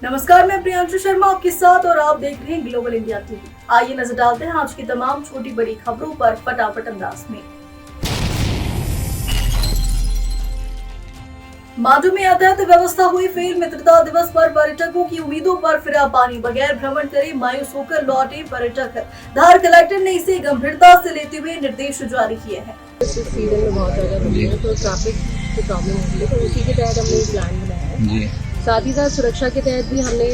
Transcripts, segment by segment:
नमस्कार, मैं प्रियांशु शर्मा आपके साथ और आप देख रहे हैं ग्लोबल इंडिया टीवी। आइए नजर डालते हैं आज की तमाम छोटी बड़ी खबरों पर फटाफट अंदाज में। मांडू में यातायात व्यवस्था हुई फेल। मित्रता दिवस पर पर्यटकों की उम्मीदों पर फिरा पानी। बगैर भ्रमण करे मायूस होकर लौटे पर्यटक। धार कलेक्टर ने इसे गंभीरता से लेते हुए निर्देश जारी किए हैं। इस सीजन में बहुत ज़्यादा भीड़ है तो ट्रैफिक की प्रॉब्लम होती है, तो उसी के तहत हमने प्लान बनाया है। साथ ही साथ सुरक्षा के तहत भी हमने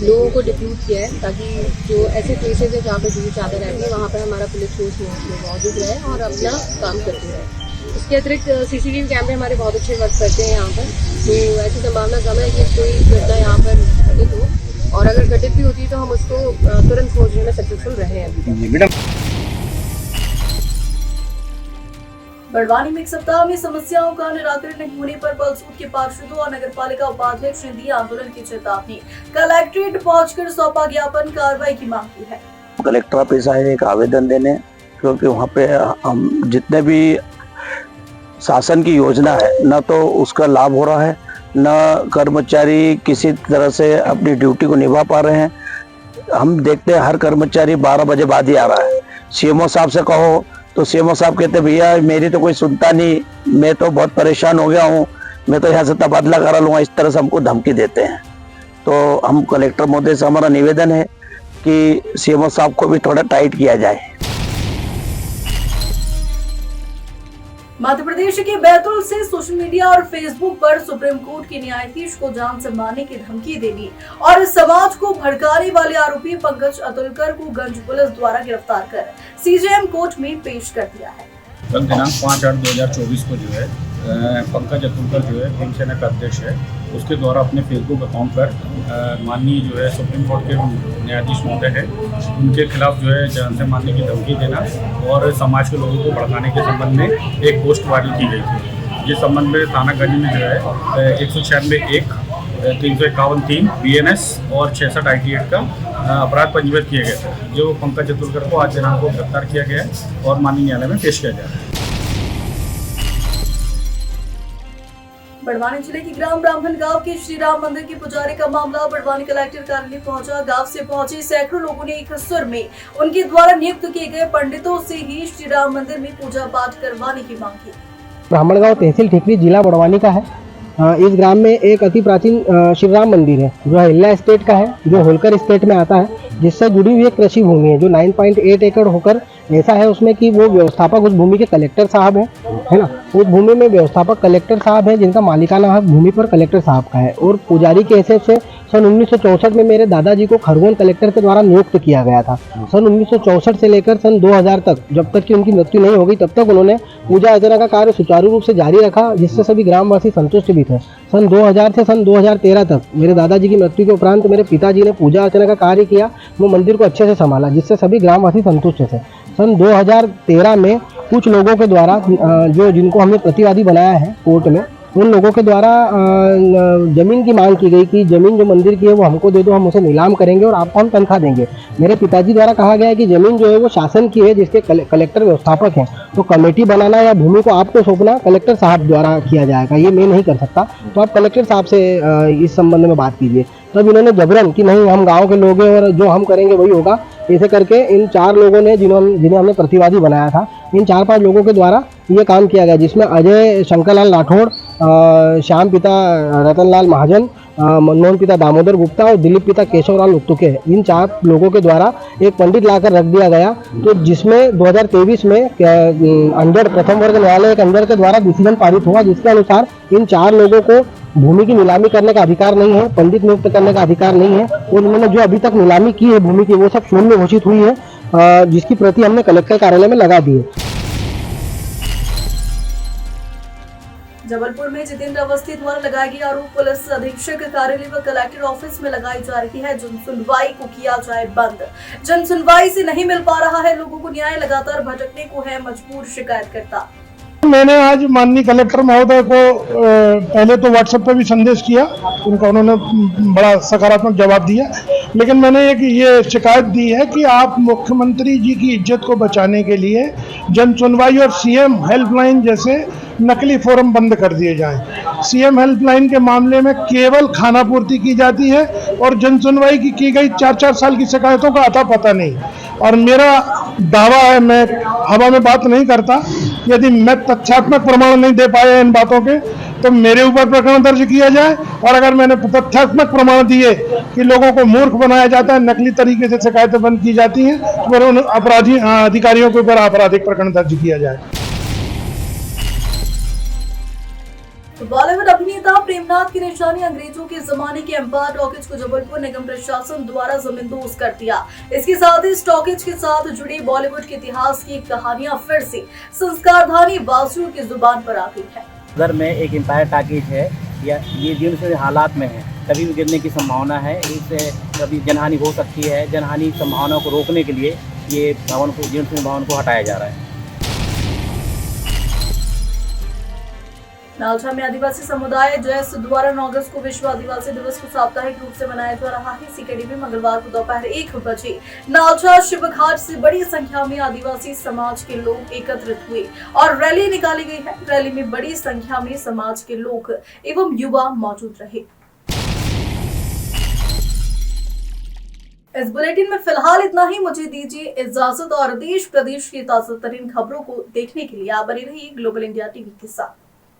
लोगों को डिप्यूट किया है ताकि जो ऐसे प्लेसेज है जहाँ पे भीड़ ज़्यादा रहती है वहाँ पर हमारा पुलिस फोर्स मौजूद रहे और अपना काम करते रहे। इसके अतिरिक्त CCTV कैमरे हमारे बहुत अच्छे वर्क करते हैं यहाँ पर, तो ऐसी संभावना कम है कि कोई घटना यहाँ पर घटित हो, और अगर घटित भी होती है तो हम उसको तुरंत खोजने में सक्सेसफुल रहे हैं अभी तक। बड़वानी में एक सप्ताह में समस्याओं का निराकरण नहीं होने पर बलसूर के पार्षदों और नगरपालिका उपाध्यक्ष ने दी आंदोलन की चेतावनी। कलेक्ट्रेट पहुंचकर सौंपा ज्ञापन, कार्रवाई की मांग की है। कलेक्टर ऑफिस आए एक आवेदन देने, क्योंकि वहाँ पे हम जितने भी शासन की योजना है न तो उसका लाभ हो रहा है, न कर्मचारी किसी तरह से अपनी ड्यूटी को निभा पा रहे हैं। हम देखते हैं हर कर्मचारी 12 बजे बाद ही आ रहा है। CMO साहब से कहो तो CMO साहब कहते भैया मेरी तो कोई सुनता नहीं, मैं तो बहुत परेशान हो गया हूँ, मैं तो यहाँ से तबादला करा लूँगा, इस तरह से हमको धमकी देते हैं। तो हम कलेक्टर महोदय से हमारा निवेदन है कि CMO साहब को भी थोड़ा टाइट किया जाए। मध्य प्रदेश के बैतूल से सोशल मीडिया और फेसबुक पर सुप्रीम कोर्ट के न्यायाधीश को जान से मारने की धमकी देने और समाज को भड़काने वाले आरोपी पंकज अतुलकर को गंज पुलिस द्वारा गिरफ्तार कर CJM कोर्ट में पेश कर दिया है। कल दिनांक 5/8/2024 को जो है पंकज अतुलकर जो है भीमसेना का अध्यक्ष है, उसके द्वारा अपने फेसबुक अकाउंट पर माननीय जो है सुप्रीम कोर्ट के न्यायाधीश महोदय है उनके खिलाफ जो है जान से मारने की धमकी देना और समाज के लोगों को भड़काने के संबंध में एक पोस्ट वायरल की गई थी। जिस संबंध में थाना गंज में जो है 196(1), 351(3) BNS और 66 IT एक्ट का अपराध पंजीबद्ध किए गए थे, जो पंकज अतुलकर को आज दिनांक को गिरफ्तार किया गया है और माननीय न्यायालय में पेश किया गया है। बड़वानी जिले के ग्राम ब्राह्मण गांव के श्री राम मंदिर के पुजारी का मामला बड़वानी कलेक्टर कार्यालय पहुंचा। गांव से पहुंचे सैकड़ों लोगों ने एक सुर में उनके द्वारा नियुक्त किए गए पंडितों से ही श्री राम मंदिर में पूजा पाठ करवाने की मांग की। ब्राह्मण गांव तहसील ठीकरी जिला बड़वानी का है। इस ग्राम में एक अति प्राचीन श्री राम मंदिर है जो हिल्ला स्टेट का है, जो होलकर स्टेट में आता है, जिससे जुड़ी हुई एक कृषि भूमि है जो 9.8 एकड़ होकर ऐसा है उसमें कि वो व्यवस्थापक उस भूमि के कलेक्टर साहब हैं, है ना। उस भूमि में व्यवस्थापक कलेक्टर साहब हैं जिनका मालिकाना हक भूमि पर कलेक्टर साहब का है। और पुजारी के हैसियत से सन 1964 में मेरे दादाजी को खरगोन कलेक्टर के द्वारा नियुक्त किया गया था। सन 1964 से लेकर सन 2000 तक, जब तक कि उनकी मृत्यु नहीं हो गई, तब तक उन्होंने पूजा अर्चना का कार्य सुचारू रूप से जारी रखा, जिससे सभी ग्रामवासी संतुष्ट भी थे। सन 2000 से सन 2013 तक मेरे दादाजी की मृत्यु के उपरांत मेरे पिताजी ने पूजा अर्चना का कार्य किया, वो मंदिर को अच्छे से संभाला, जिससे सभी ग्रामवासी संतुष्ट थे। सन 2013 में कुछ लोगों के द्वारा जिनको हमने प्रतिवादी बनाया है कोर्ट में, उन लोगों के द्वारा जमीन की मांग की गई कि जमीन जो मंदिर की है वो हमको दे दो, हम उसे नीलाम करेंगे और आपको हम तनख्वाह देंगे। मेरे पिताजी द्वारा कहा गया है कि जमीन जो है वो शासन की है, जिसके कलेक्टर व्यवस्थापक हैं, तो कमेटी बनाना या भूमि को आपको सौंपना कलेक्टर साहब द्वारा किया जाएगा, ये मैं नहीं कर सकता, तो आप कलेक्टर साहब से इस संबंध में बात कीजिए। तब इन्होंने जबरन कि नहीं हम गाँव के लोग हैं और जो हम करेंगे वही होगा, ऐसे करके इन 4 लोगों ने जिन्हें हमने प्रतिवादी बनाया था, इन 4-5 लोगों के द्वारा ये काम किया गया, जिसमें अजय शंकरलाल राठौड़, श्याम पिता रतनलाल महाजन, मनमोहन पिता दामोदर गुप्ता और दिलीप पिता केशवलाल उत्तुके, इन 4 लोगों के द्वारा एक पंडित लाकर रख दिया गया। तो जिसमें 2023 में अंजड़ प्रथम वर्ग न्यायालय के अंदर के द्वारा डिसीजन पारित हुआ, जिसके अनुसार इन 4 लोगों को भूमि की नीलामी करने का अधिकार नहीं है, पंडित नियुक्त करने का अधिकार नहीं है, और उन्होंने जो अभी तक नीलामी की है भूमि की वो सब शून्य घोषित हुई है, जिसकी प्रति हमने कलेक्टर कार्यालय में लगा दी है। जबलपुर में जितेंद्र अवस्थी द्वारा लगाए गए आरोप पुलिस अधीक्षक कार्यालय व कलेक्टर ऑफिस में लगाई जा रही है। जन सुनवाई को किया जाए बंद। जन सुनवाई से नहीं मिल पा रहा है लोगों को न्याय, लगातार भटकने को है मजबूर शिकायतकर्ता। मैंने आज माननीय कलेक्टर महोदय को पहले तो व्हाट्सएप पे भी संदेश किया, उन्होंने बड़ा सकारात्मक जवाब दिया लेकिन मैंने एक ये शिकायत दी है कि आप मुख्यमंत्री जी की इज्जत को बचाने के लिए जन सुनवाई और सीएम हेल्पलाइन जैसे नकली फोरम बंद कर दिए जाएं। सीएम हेल्पलाइन के मामले में केवल खानापूर्ति की जाती है और जन सुनवाई की गई 4-4 साल की शिकायतों का अता पता नहीं। और मेरा दावा है, मैं हवा में बात नहीं करता, यदि मैं तथ्यात्मक प्रमाण नहीं दे पाया इन बातों के तो मेरे ऊपर प्रकरण दर्ज किया जाए, और अगर मैंने तथ्यात्मक प्रमाण दिए कि लोगों को मूर्ख बनाया जाता है, नकली तरीके से शिकायतें बंद की जाती हैं, तो फिर उन अपराधी अधिकारियों के ऊपर आपराधिक प्रकरण दर्ज किया जाए। बॉलीवुड अभिनेता प्रेमनाथ की निशानी अंग्रेजों के जमाने के एम्पायर टॉकीज को जबलपुर निगम प्रशासन द्वारा जमींदोज कर दिया। इसके साथ ही टॉकीज के साथ जुड़ी बॉलीवुड के इतिहास की कहानियां फिर से संस्कारधानी वासियों की जुबान पर आ गई है। उधर में एक एम्पायर टॉकीज है, या ये जीवन से हालात में है, कभी भी गिरने की संभावना है, इससे कभी जनहानि हो सकती है। जनहानि संभावना को रोकने के लिए ये भवन को, जीवन सिंह भवन को हटाया जा रहा है। नालछा में आदिवासी समुदाय जैस द्वारा 9 अगस्त को विश्व आदिवासी दिवस को साप्ताहिक रूप से मनाया जा रहा है। सीकेडी में मंगलवार को दोपहर 1 बजे नालछा शिव घाट से बड़ी संख्या में आदिवासी समाज के लोग एकत्रित हुए और रैली निकाली गई है। रैली में बड़ी संख्या में समाज के लोग एवं युवा मौजूद रहे। इस बुलेटिन में फिलहाल इतना ही। मुझे दीजिए इजाजत और देश प्रदेश की ताजा तरीन खबरों को देखने के लिए आप बने रहिए ग्लोबल इंडिया टीवी के साथ।